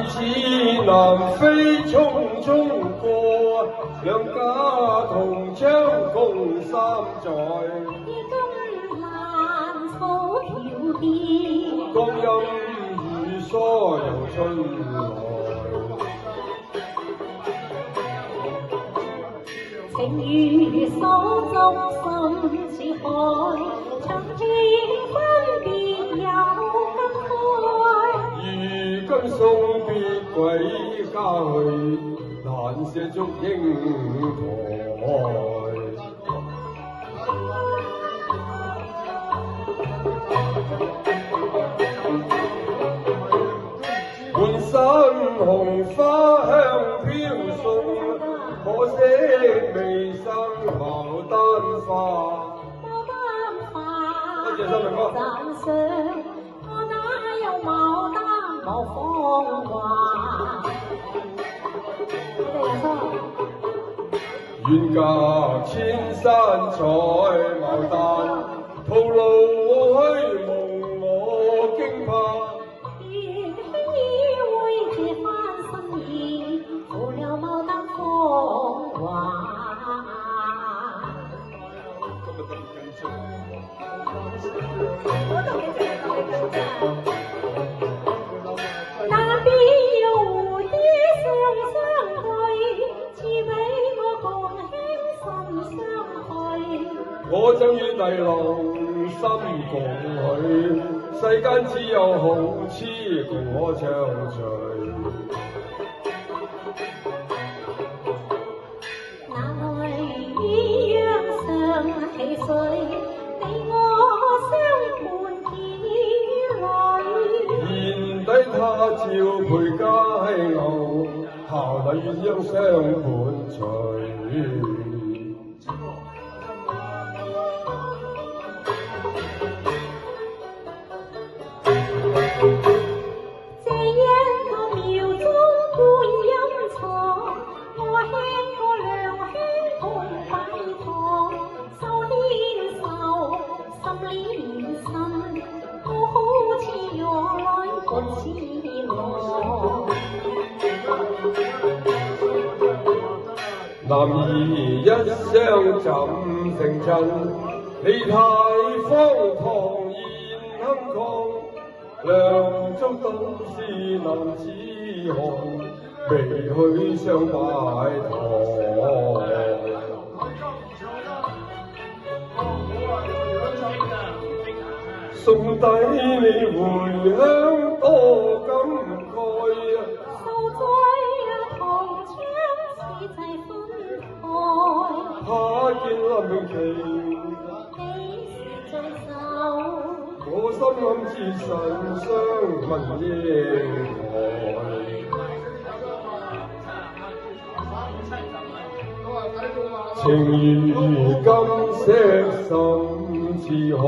似南飛匆匆過，兩家同窗共三載。金蘭草橋邊，光陰如梭又春來。情如所觸心似海，長天分別有分開。如今送別歸家去，難捨燭影台。滿身紅花香飄送，可惜未生牡丹花。牡丹花，多謝新明哥。讚賞我哪有牡丹無風華。遠隔千山採牡丹，徒勞虛夢我驚怕。願輕易會借翻心意，負了牡丹風華。那邊有蝴蝶雙對，似俾我共輕心相許。我憎與弟郎心共許，世間只有好痴共我暢聚。那愛鴛鴦上戲水，你我相伴幾累。賢弟他朝陪佳偶，下禮鴛鴦相伴隨。這一個廟中觀音坐，我輕過良輕伴擺堂，手牽手，心連心，我好似若來共似我。男兒一雙怎成真？你太荒唐現坎坷。梁祝都是男子漢，未許相拜堂。送底你回鄉多感慨啊！受在同窗此際分開，他見臨期，幾時再走？我心暗自神傷問英台。情如金石深似海。